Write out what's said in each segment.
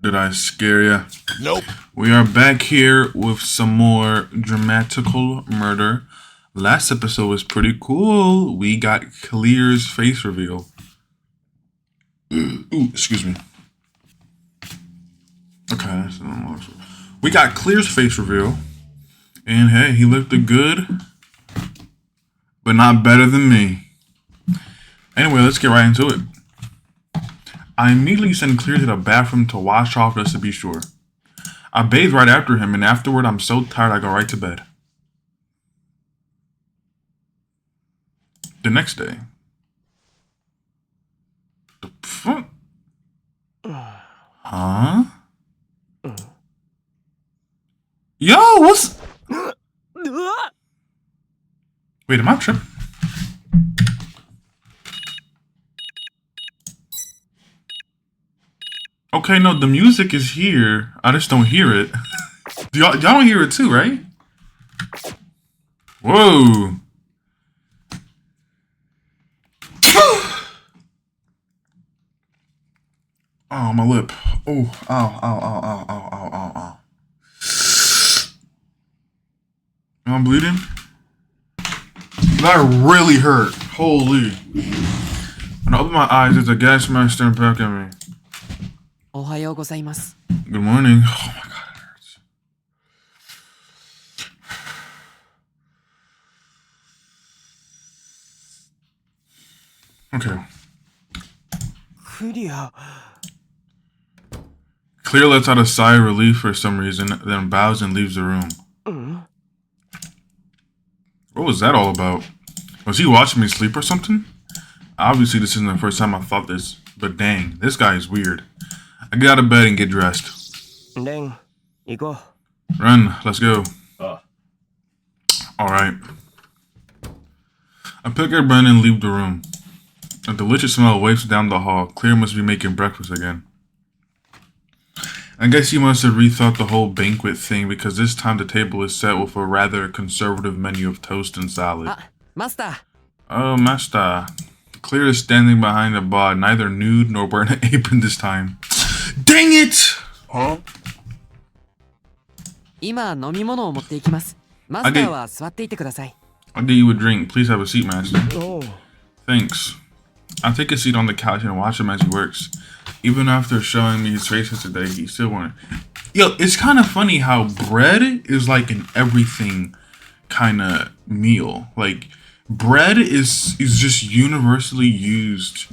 Did I scare ya? Nope. We are back here with some more dramatical murder. Last episode was pretty cool. We got Clear's face reveal. Ooh, excuse me. Okay, we got Clear's face reveal. And hey, he looked good, but not better than me. Anyway, let's get right into it. I immediately sent Clear to the bathroom to wash off just to be sure. I bathed right after him, and afterward I'm so tired I go right to bed. The next day. The fuck? Huh? Yo, what's... Wait, am I tripping? Okay, no, the music is here. I just don't hear it. Y'all don't hear it too, right? Whoa. Oh, my lip. Oh, ow, ow, ow, ow, ow, ow, ow, ow. I'm bleeding? That really hurt. Holy. When I open my eyes, there's a gas mask staring back at me. Good morning. Oh my god, it hurts. Okay. Clear lets out a sigh of relief for some reason, then bows and leaves the room. What was that all about? Was he watching me sleep or something? Obviously, this isn't the first time I thought this, but dang, this guy is weird. I get out of bed and get dressed. Run, let's go. Alright. I pick up Bren and leave the room. A delicious smell wafts down the hall. Clear must be making breakfast again. I guess he must have rethought the whole banquet thing because this time the table is set with a rather conservative menu of toast and salad. Master! Oh, Master. Clear is standing behind the bar, neither nude nor wearing an apron this time. Dang it! Huh? I'll get you a drink. Please have a seat, Master. Oh. Thanks. I'll take a seat on the couch and watch him as he works. Even after showing me his face today, he still wanted. Yo, it's kind of funny how bread is like an everything kind of meal. Like, bread is just universally used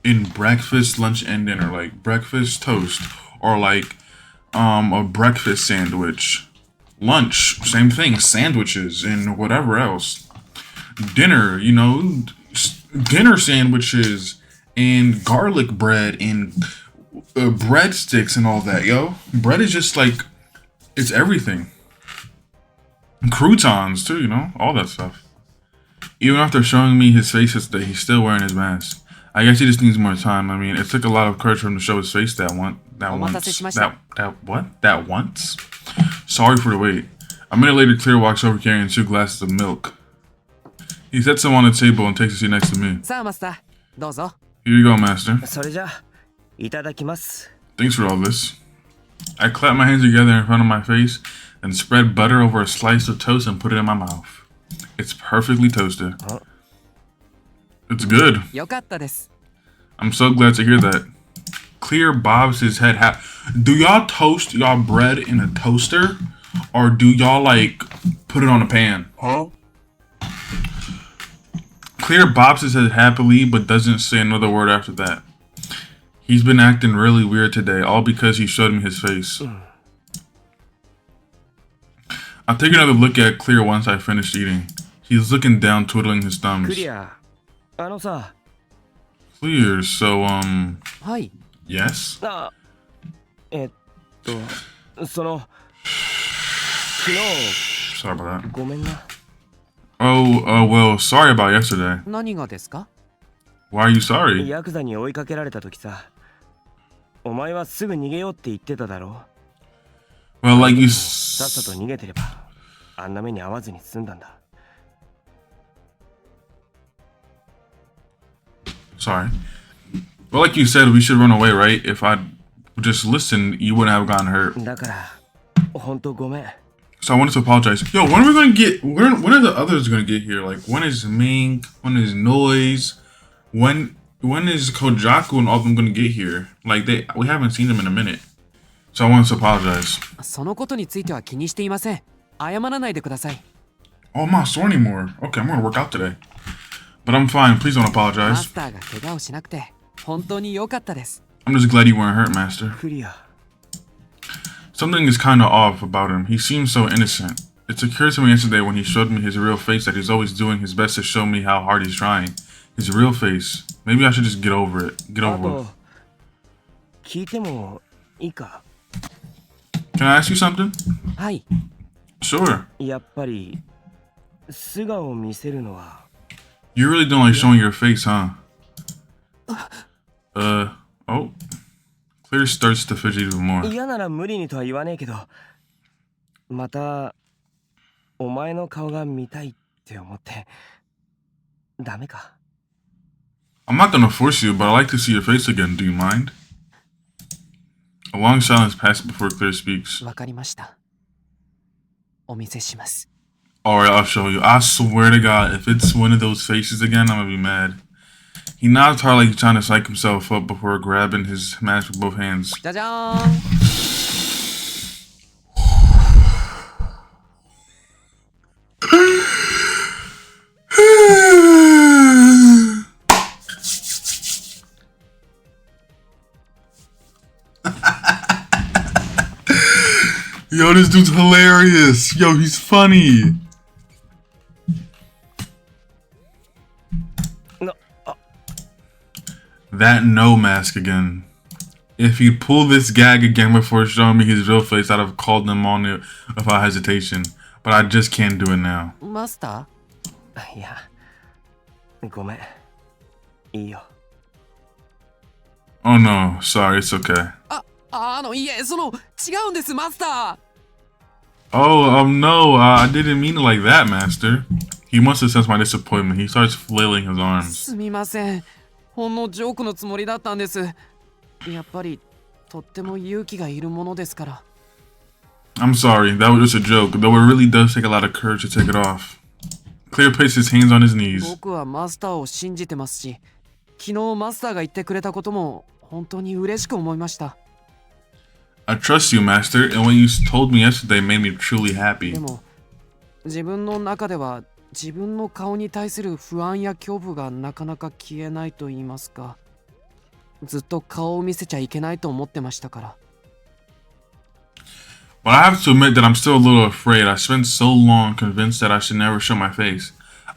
in breakfast, lunch, and dinner. Like breakfast toast, or like a breakfast sandwich. Lunch, same thing, sandwiches and whatever else. Dinner, you know, dinner sandwiches and garlic bread and breadsticks and all that, yo. Bread is just like, it's everything. And croutons too, you know, all that stuff. Even after showing me his face yesterday, he's still wearing his mask. I guess he just needs more time. I mean, it took a lot of courage for him to show his face that once. Sorry for the wait. A minute later, Clear walks over carrying 2 glasses of milk. He sets them on the table and takes a seat next to me. Here you go, Master. Thanks for all this. I clap my hands together in front of my face and spread butter over a slice of toast and put it in my mouth. It's perfectly toasted. It's good. I'm so glad to hear that. Clear bobs his head Do y'all toast y'all bread in a toaster? Or do y'all like put it on a pan? Clear bobs his head happily but doesn't say another word after that. He's been acting really weird today, all because he showed me his face. I'll take another look at Clear once I finish eating. He's looking down, twiddling his thumbs. Clear, so, yes? Sorry about that. Oh, well, sorry about yesterday. Why are you sorry? Well, like you Sorry. Well, like you said, we should run away, right? If I just listened, you wouldn't have gotten hurt. So I wanted to apologize. Yo, when are we gonna get? When are the others gonna get here? Like, when is Ming? When is Noise? When is Kojaku and all of them gonna get here? Like, we haven't seen them in a minute. So I wanted to apologize. Oh, I'm not sore anymore. Okay, I'm gonna work out today. But I'm fine. Please don't apologize. I'm just glad you weren't hurt, Master. Something is kind of off about him. He seems so innocent. It occurred to me yesterday when he showed me his real face that he's always doing his best to show me how hard he's trying. His real face. Maybe I should just get over it. Get over it. Can I ask you something? Sure. You really don't like showing your face, huh? Oh. Clear starts to fidget even more. I'm not gonna force you, but I like to see your face again. Do you mind? A long silence passes before Claire speaks. Alright, I'll show you. I swear to God, if it's one of those faces again, I'm gonna be mad. He nods hard like he's trying to psych himself up before grabbing his mask with both hands. Yo, this dude's hilarious. Yo, he's funny. That no mask again. If he'd pulled this gag again before showing me his real face, I'd have called him on it without hesitation. But I just can't do it now. Master? Oh no, sorry, it's okay. Oh, no, I didn't mean it like that, Master. He must have sensed my disappointment. He starts flailing his arms. I'm sorry, that was just a joke, though it really does take a lot of courage to take it off. Claire placed his hands on his knees. I trust you, Master, and what you told me yesterday made me truly happy. But I have to admit that I'm still a little afraid. I spent so long convinced that I should never show my face.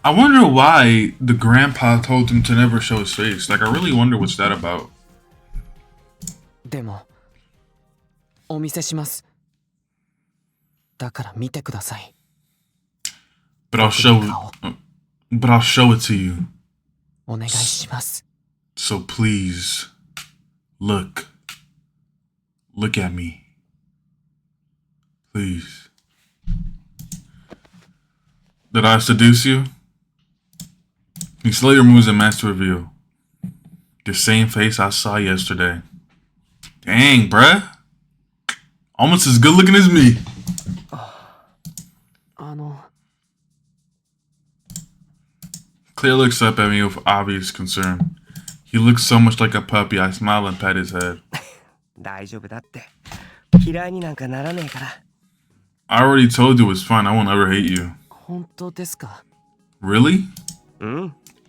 I wonder why the grandpa told him to never show his face. Like, I really wonder what's that about. But I'll show it to you. So please, look at me. Please. Did I seduce you? He slowly removes the mask to reveal the same face I saw yesterday. Dang, bruh. Almost as good looking as me. Claire looks up at me with obvious concern. He looks so much like a puppy, I smile and pat his head. I already told you it's fine, I won't ever hate you. Really?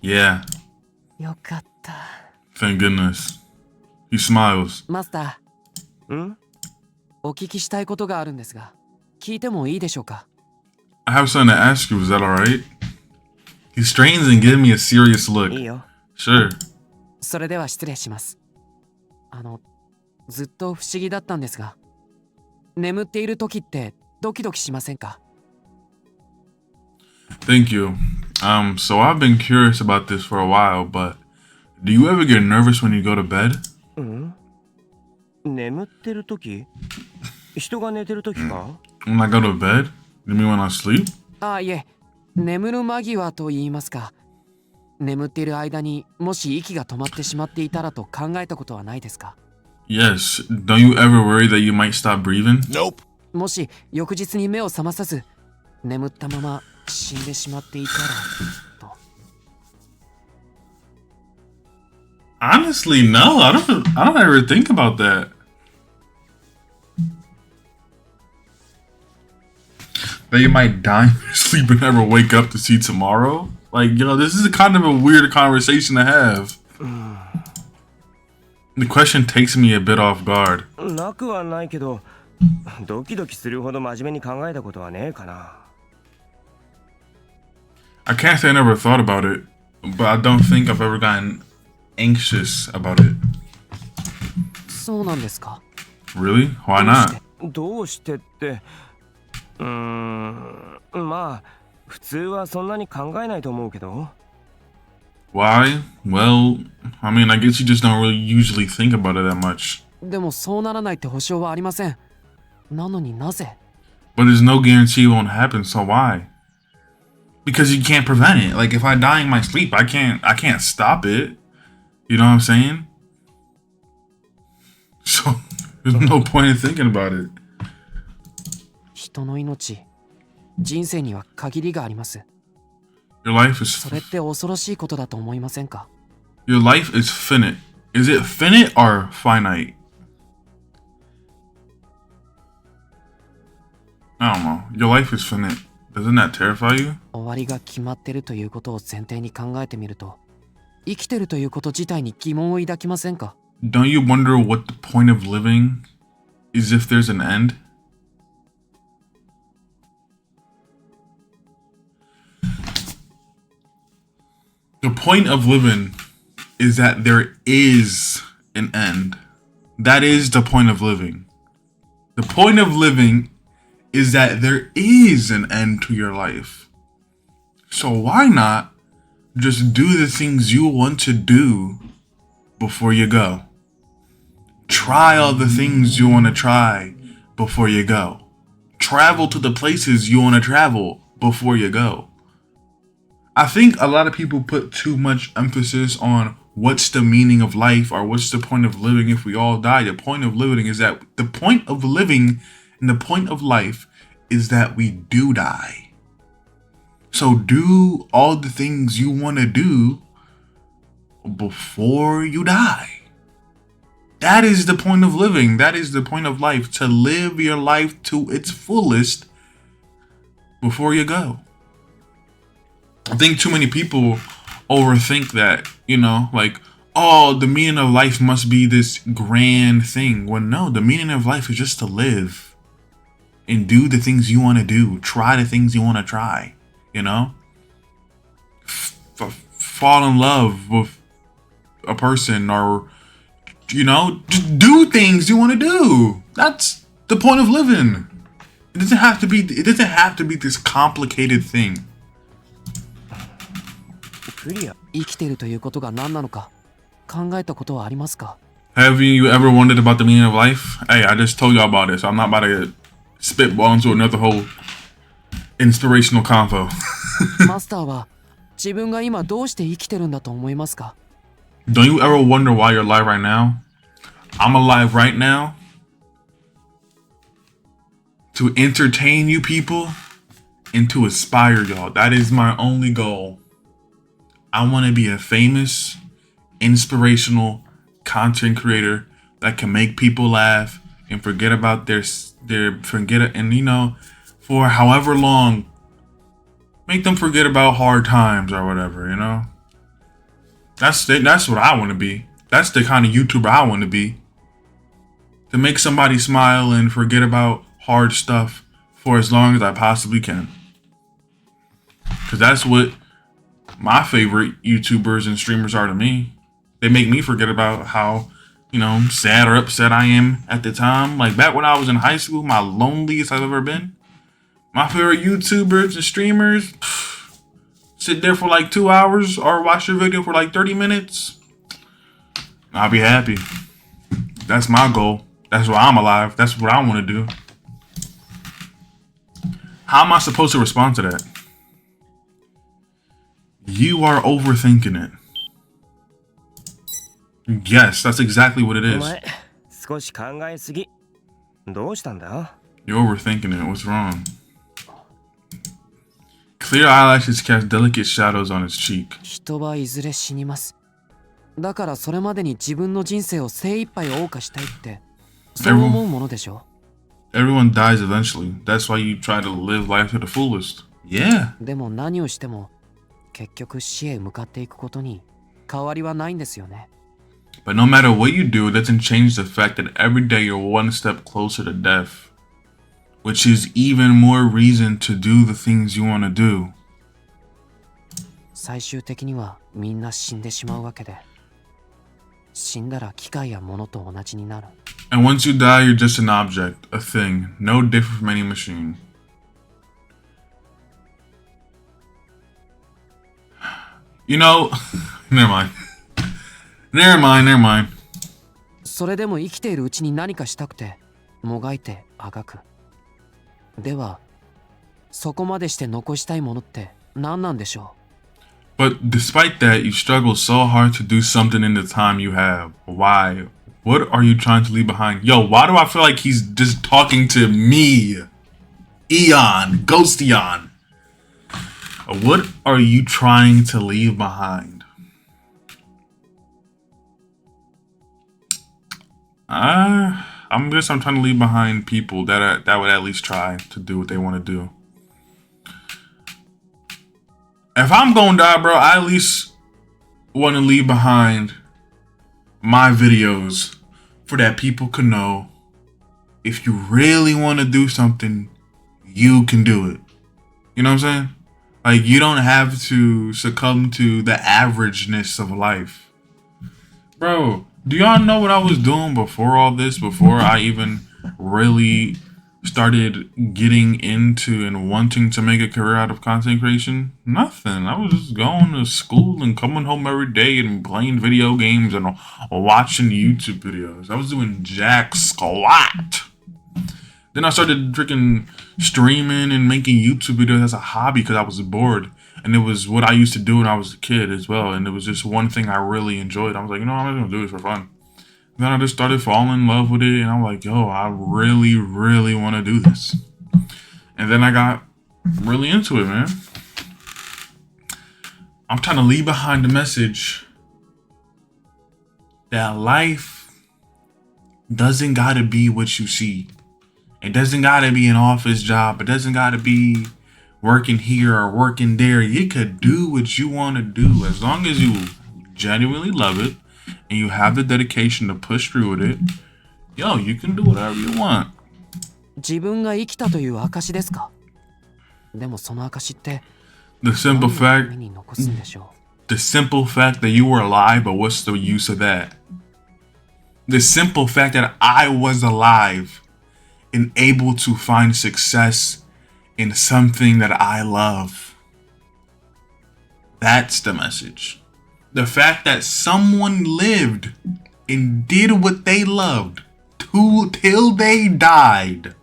Yeah. Thank goodness. He smiles. Master. I have something to ask you, is that alright? He strains and gives me a serious look. Sure. Thank you. So I've been curious about this for a while, but do you ever get nervous when you go to bed? When I go to bed? You mean when I sleep? 眠っている間にもし息が止まってしまっていたらと考えたことはないですか？ Yes. Don't you ever worry that you might stop breathing? Nope. もし翌日に目を覚まさず眠ったまま死んでしまっていたらと。 Honestly, no. I don't ever think about that. That you might die in your sleep and never wake up to see tomorrow? Like, this is kind of a weird conversation to have. The question takes me a bit off guard. なくはないけど、ドキドキするほど真面目に考えたことはねえかな。I can't say I never thought about it, but I don't think I've ever gotten anxious about it. そうなんですか？ Really? Why not? どうしてって、まあ普通はそんなに考えないと思うけど。Why? Well, I mean, I guess you just don't really usually think about it that much. でもそうならないって保証はありません。なのになぜ？ But there's no guarantee it won't happen, so why? Because you can't prevent it. Like, if I die in my sleep, I can't stop it. You know what I'm saying? So there's no point in thinking about it. 人の命、人生には限りがあります。 Your life is それって恐ろしいことだと思いませんか？ your life is finite. Is it finite or finite? I don't know. Your life is finite. Doesn't that terrify you? 終わりが決まってるということを前提に考えてみると、生きてるということ自体に疑問を抱きませんか？ Don't you wonder what the point of living is if there's an end? The point of living is that there is an end. That is the point of living. The point of living is that there is an end to your life. So why not just do the things you want to do before you go? Try all the things you want to try before you go. Travel to the places you want to travel before you go. I think a lot of people put too much emphasis on what's the meaning of life or what's the point of living if we all die. The point of living is that the point of living and the point of life is that we do die. So do all the things you want to do before you die. That is the point of living. That is the point of life. To live your life to its fullest before you go. I think too many people overthink that, like, oh, the meaning of life must be this grand thing. Well, no, the meaning of life is just to live and do the things you want to do. Try the things you want to try, fall in love with a person or, just do things you want to do. That's the point of living. It doesn't have to be this complicated thing. 生きてるということが何なのか考えたことはありますか？ Have you ever wondered about the meaning of life? Hey, I just told y'all about it, so I'm not about to spitball into another whole inspirational convo. マスターは自分が今どうして生きてるんだと思いますか？ Don't you ever wonder why you're alive right now? I'm alive right now to entertain you people and to inspire y'all. That is my only goal. I want to be a famous, inspirational content creator that can make people laugh and forget about for however long, make them forget about hard times or whatever, That's what I want to be. That's the kind of YouTuber I want to be. To make somebody smile and forget about hard stuff for as long as I possibly can. Because that's what my favorite YouTubers and streamers are to me. They make me forget about how, sad or upset I am at the time. Like back when I was in high school, my loneliest I've ever been. My favorite YouTubers and streamers sit there for like 2 hours or watch your video for like 30 minutes. I'll be happy. That's my goal. That's why I'm alive. That's what I want to do. How am I supposed to respond to that? You are overthinking it. Yes, that's exactly what it お is. 前少し考えすぎ。どうしたんだ？ You're overthinking it. What's wrong? Clear eyelashes cast delicate shadows on his cheek. 人はいずれ死にます。だからそれまでに自分の人生を精一杯謳歌したいって、そう思うものでしょ。Everyone dies eventually. That's why you try to live life to the fullest. Yeah. でも何をしても結局死へ向かっていくことに変わりはないんですよね。But no matter what you do, it doesn't change the fact that every day you're one step closer to death. Which is even more reason to do the things you want to do. 最終的にはみんな死んでしまうわけで、死んだら機械や物と同じになる。And once you die, you're just an object, a thing, no different from any machine. You know, never mind. Never mind. それでも生きているうちに何かしたくて、もがいてあがく。では、そこまでして残したいものって何なんでしょう But despite that, you struggle so hard to do something in the time you have. Why? What are you trying to leave behind? Yo, why do I feel like he's just talking to me? Eon, Ghost Eon. What are you trying to leave behind? I'm trying to leave behind people that would at least try to do what they want to do. If I'm gonna die, bro, I at least want to leave behind my videos for that people can know if you really want to do something, you can do it. You know what I'm saying? Like, you don't have to succumb to the averageness of life. Bro, do y'all know what I was doing before all this? Before I even really started getting into and wanting to make a career out of content creation? Nothing. I was just going to school and coming home every day and playing video games and watching YouTube videos. I was doing jack squat. Then I started freaking streaming and making YouTube videos as a hobby because I was bored. And it was what I used to do when I was a kid as well. And it was just one thing I really enjoyed. I was like, you know, I'm just going to do this for fun. Then I just started falling in love with it. And I'm like, yo, I really, really want to do this. And then I got really into it, man. I'm trying to leave behind the message that life doesn't got to be what you see. It doesn't got to be an office job. It doesn't got to be working here or working there. You could do what you want to do as long as you genuinely love it and you have the dedication to push through with it. Yo, you can do whatever you want. 自分が生きたという証ですか？でもその証って The simple 何のために残すんでしょう？ the simple fact that you were alive, but what's the use of that? The simple fact that I was alive and able to find success in something that I love. That's the message. The fact that someone lived and did what they loved till they died.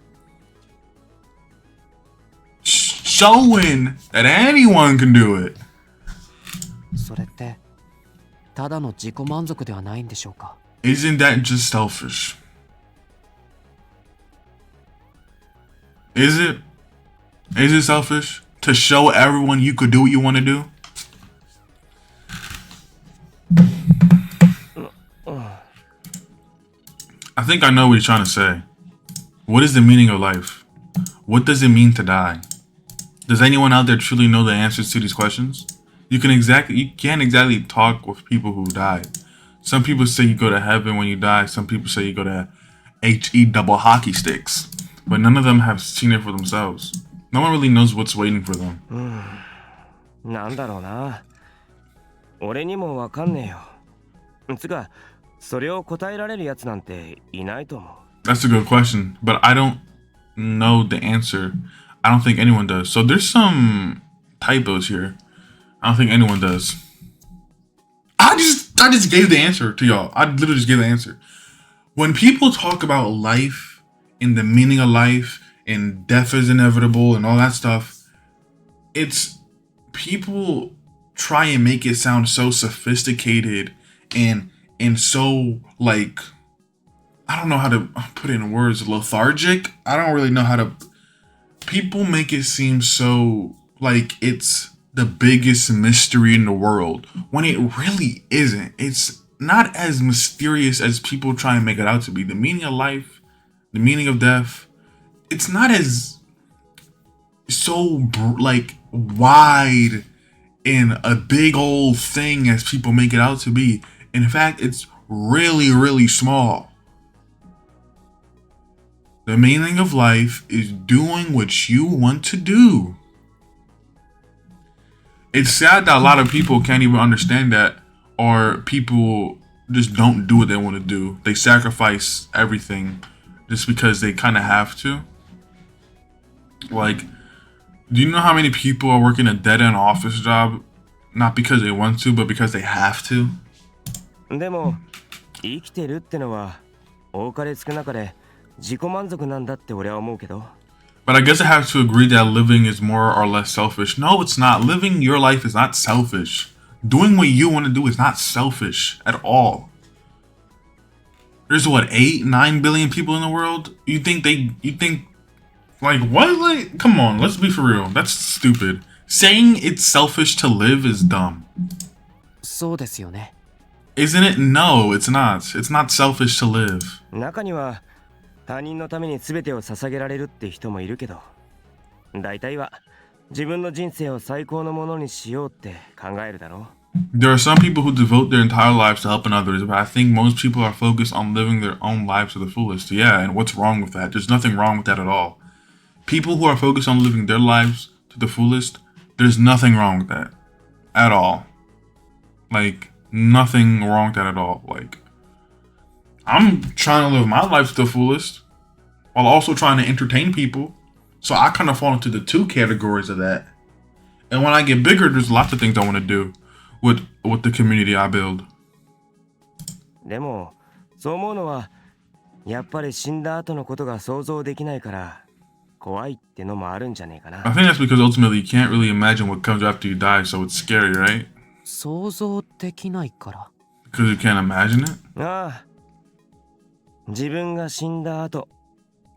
Showing that anyone can do it. それってただの自己満足ではないんでしょうか？ Isn't that just selfish? Is it? Is it selfish to show everyone you could do what you want to do? I think I know what he's trying to say. What is the meaning of life? What does it mean to die? Does anyone out there truly know the answers to these questions? You can't exactly talk with people who died. Some people say you go to heaven when you die. Some people say you go to HE double hockey sticks. But none of them have seen it for themselves. No one really knows what's waiting for them. なんだろうな。俺にもわかんねえよ。つか、それを答えられるやつなんていないと思う。 That's a good question, but I don't know the answer. I don't think anyone does. So there's some typos here. I don't think anyone does. I just gave the answer to y'all. I literally just gave the answer. When people talk about life and the meaning of life and death is inevitable and all that stuff, it's people try and make it sound so sophisticated and so like I don't know how to put it in words, lethargic. I don't really know how to. People make it seem so like it's the biggest mystery in the world when it really isn't. It's not as mysterious as people try and make it out to be. The meaning of life, the meaning of death, it's not as like wide and a big old thing as people make it out to be. In fact, it's really, really small. The meaning of life is doing what you want to do. It's sad that a lot of people can't even understand that, or people just don't do what they want to do. They sacrifice everything just because they kind of have to. Like, do you know how many people are working a dead-end office job, not because they want to, but because they have to? でも生きてるってのは多かれ少なかれ自己満足なんだって俺は思うけど。But I guess I have to agree that living is more or less selfish. No, it's not. Living your life is not selfish. Doing what you want to do is not selfish at all. There's what, 8-9 billion people in the world? You think like what? Like, come on, let's be for real. That's stupid. Saying it's selfish to live is dumb. そうですよね。 Isn't it? No, it's not. It's not selfish to live. 中には他人のために全てを捧げられるって人もいるけど、大体は自分の人生を最高のものにしようって考えるだろう。There are some people who devote their entire lives to helping others, but I think most people are focused on living their own lives to the fullest. Yeah, and what's wrong with that? There's nothing wrong with that at all. People who are focused on living their lives to the fullest, there's nothing wrong with that at all. Like, nothing wrong with that at all. Like, I'm trying to live my life to the fullest while also trying to entertain people. So I kind of fall into the two categories of that. And when I get bigger, there's lots of things I want to do with the community I build. でもそう思うのはやっぱり死んだ後のことが想像できないから怖いってのもあるんじゃねえかな。I think that's because ultimately you can't really imagine what comes after you die, so it's scary, right? 想像できないから。 Because you can't imagine it? ああ、自分が死んだ後、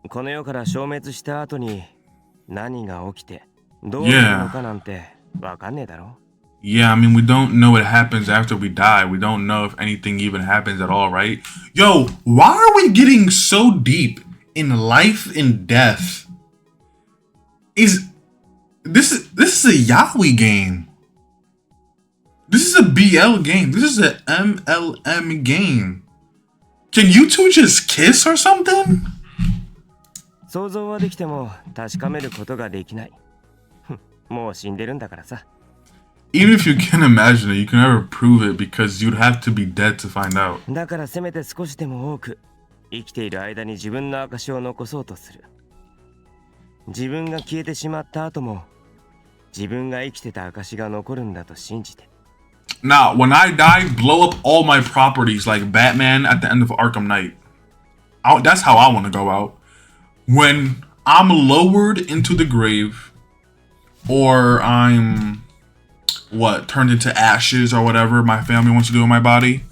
この世から消滅した後に何が起きてどうなるのかなんてわかんねえだろ。Yeah, I mean, we don't know what happens after we die. We don't know if anything even happens at all, right? Yo, why are we getting so deep in life and death? This is a Yaoi game. This is a BL game. This is a MLM game. Can you two just kiss or something? 想像はできても確かめることができない。もう死んでるんだからさ。Even if you can imagine it, you can never prove it because you'd have to be dead to find out. だからせめて少しでも多く生きている間に自分の証を残そうとする。自分が消えてしまった後も自分が生きてた証が残るんだと信じて。Now, when I die, blow up all my properties like Batman at the end of Arkham Knight. That's how I want to go out. When I'm lowered into the grave, or I'm, turned into ashes or whatever my family wants to do with my body.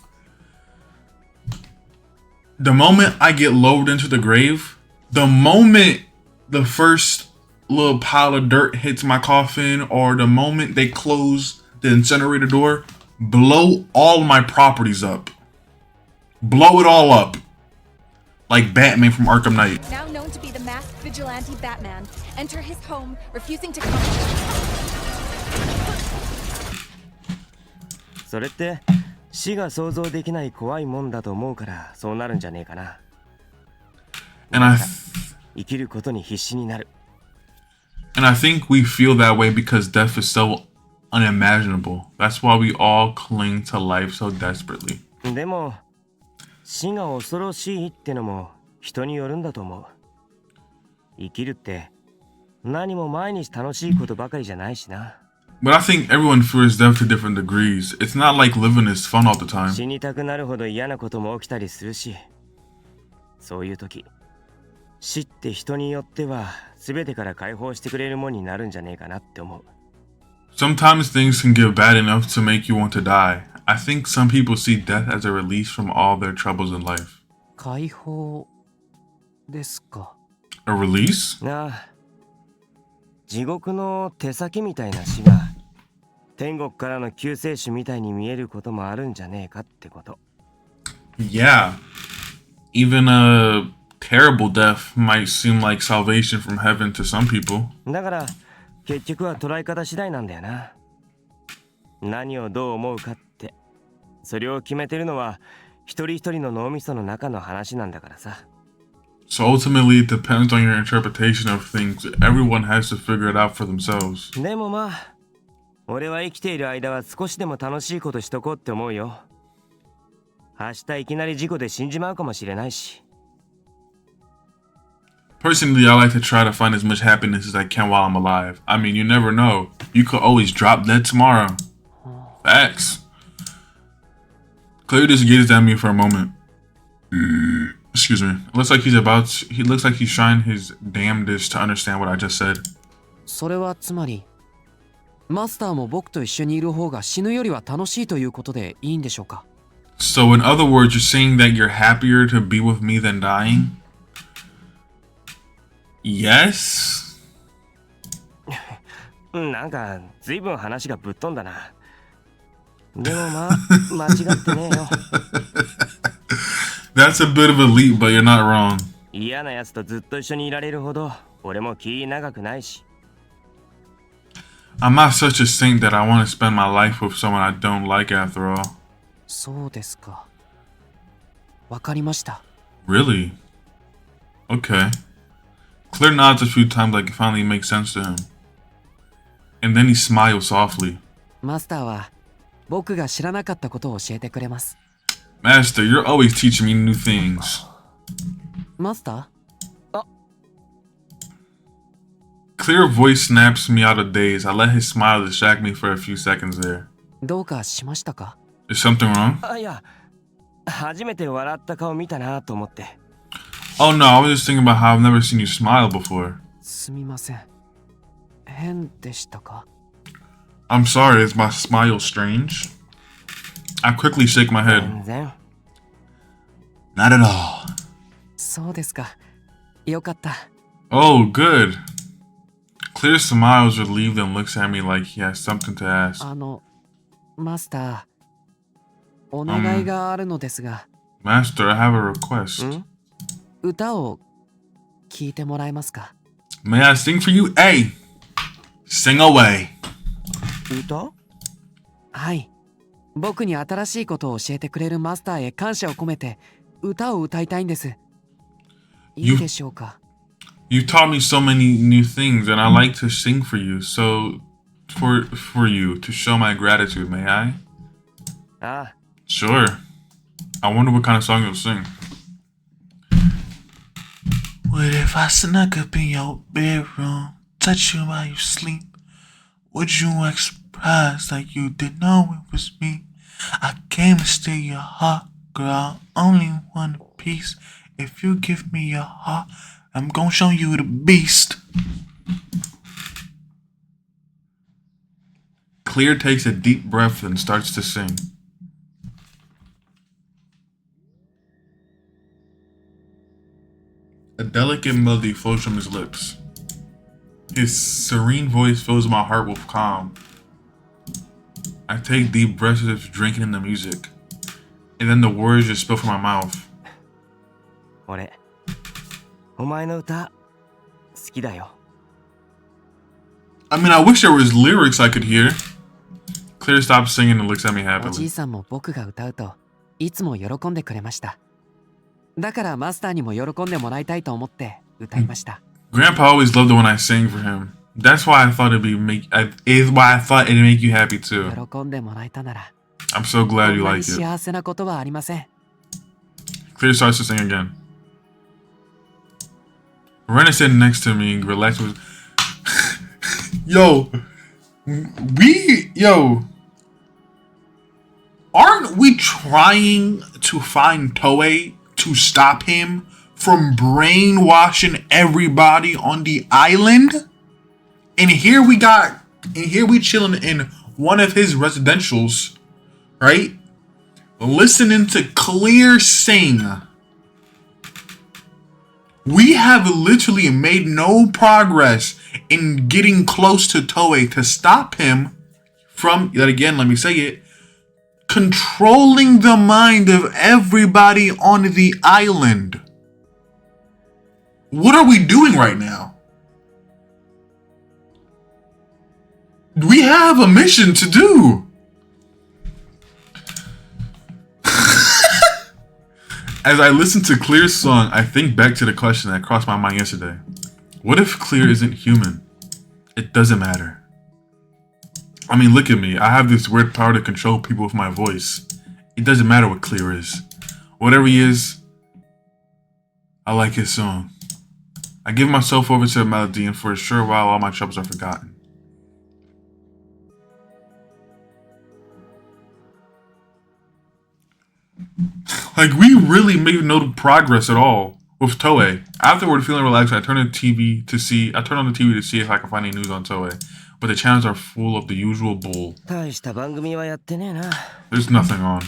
The moment I get lowered into the grave, the moment the first little pile of dirt hits my coffin, or the moment they close the incinerator door, blow all my properties up. Blow it all up. Like Batman from Arkham Knight. Now known to be the masked vigilante Batman, enter his home, refusing to come. それって死が想像できない怖いもんだと思うからそうなるんじゃねえかな。生きることに必死になる。And I think we feel that way because death is so unimaginable. That's why we all cling to life so desperately. でも死が恐ろしいってのも人によるんだと思う。生きるって何も毎日楽しいことばかりじゃないしな。But I think everyone fears death to different degrees. It's not like living is fun all the time. 死にたくなるほど嫌なことも起きたりするし、そういう時死って人によっては全てから解放してくれるもんになるんじゃねえかなって思う。Sometimes things can get bad enough to make you want to die. I think some people see death as a release from all their troubles in life. 解放ですか。 A release? なあ、地獄の手先みたいな死が天国からの救世主みたいに見えることもあるんじゃねえかってこと。 Yeah. Even a terrible death might seem like salvation from heaven to some people. だから結局は捉え方次第なんだよな。何をどう思うかって、それを決めてるのは一人一人の脳みその中の話なんだからさ。 So ultimately, it depends on your interpretation of things. Everyone has to figure it out for themselves. でもまあ、俺は生きている間は少しでも楽しいことしとこうって思うよ。明日いきなり事故で死んじまうかもしれないし。 Personally, I like to try to find as much happiness as I can while I'm alive. I mean, you never know. You could always drop dead tomorrow. Facts. Claire just gazed at me for a moment. Excuse me. It looks like he looks like he's trying his damnedest to understand what I just said. それはつまりマスターも僕と一緒にいる方が死ぬよりは楽しいということでいいんでしょうか。 So in other words, you're saying that you're happier to be with me than dying? Yes? なんか随分話がぶっ飛んだな。でもまあ間違ってねえよ。That's a bit of a leap, but you're not wrong. 嫌なやつとずっと一緒にいられるほど俺も気長くないし。 I'm not such a saint that I want to spend my life with someone I don't like after all. そうですか。わかりました。 Really? Okay. Claire nods a few times like it finally makes sense to him. And then he smiles softly. マスターは僕が知らなかったことを教えてくれます。 Master, you're always teaching me new things. マスター？ Claire's voice snaps me out of daze. I let his smile distract me for a few seconds there. どうかしましたか？ Is something wrong? あ、いや、初めて笑った顔見たなと思って。 Oh no, I was just thinking about how I've never seen you smile before. すみません。変でしたか？ I'm sorry, is my smile strange? I quickly shake my head. 全然。 Not at all. そうですか。よかった。 Oh, good. Claire smiles relieved and looks at me like he has something to ask. マスター、お願いがあるのですが。Master, I have a request. 歌を聞いてもらえますか？ May I sing for you? Hey! Sing away. 歌？はい。僕に新しいことを教えてくれるマスターへ感謝を込めて歌を歌いたいんです。いいでしょうか？ You taught me so many new things and I like to sing for you. So for you to show my gratitude, may I? ああ。 Sure. I wonder what kind of song you'll sing. What if I snuck up in your bedroom, touch you while you sleep? Would you act surprised like you didn't know it was me? I came to steal your heart, girl. I only want a piece. If you give me your heart, I'm gonna show you the beast. Clear takes a deep breath and starts to sing. A delicate melody flows from his lips. His serene voice fills my heart with calm. I take deep breaths as if drinking in the music. And then the words just spill from my mouth. 俺、お前の歌好きだよ。 I mean, I wish there was lyrics I could hear. Claire stops singing and looks at me おじい happily. さんも僕が歌うといつも喜んでくれました。だからマスターにも喜んでもらいたいと思って歌いました。Grandpa always loved it when I sang for him. That's why I thought why I thought it'd make you happy too. 喜んでもらえたなら I'm so こ glad ん you なに like it. 幸せなことはありません。 Clear starts to sing again. Rena sitting next to me, relaxed with. Yo, aren't we trying to find Toei to stop him from brainwashing everybody on the island? And here we got And here we chilling in one of his residentials, right? Listening to Clear sing. We have literally made no progress in getting close to Toei to stop him from, yet again, let me say it, controlling the mind of everybody on the island. What are we doing right now? We have a mission to do. As I listen to Clear's song, I think back to the question that crossed my mind yesterday. What if Clear isn't human? It doesn't matter. I mean, look at me. I have this weird power to control people with my voice. It doesn't matter what Clear is. Whatever he is, I like his song. I give myself over to the melody, and for a short while, all my troubles are forgotten. Like, we really made no progress at all with Toei. Afterward, feeling relaxed, I turn on the TV to see if I can find any news on Toei. But the channels are full of the usual bull. 大した番組はやってねえな。 There's nothing on.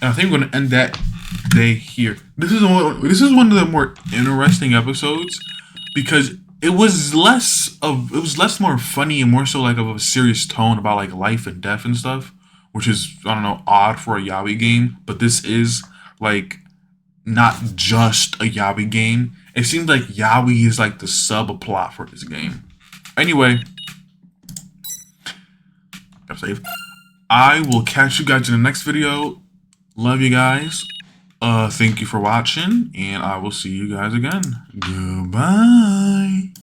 And I think we're gonna end that day here. This is one of the more interesting episodes because it was less more funny and more so like of a serious tone about like life and death and stuff, which is, I don't know, odd for a Yaoi game. But this is like not just a Yaoi game. It seems like Yaoi is like the subplot for this game. Anyway, gotta save. I will catch you guys in the next video. Love you guys. Thank you for watching, and I will see you guys again. Goodbye.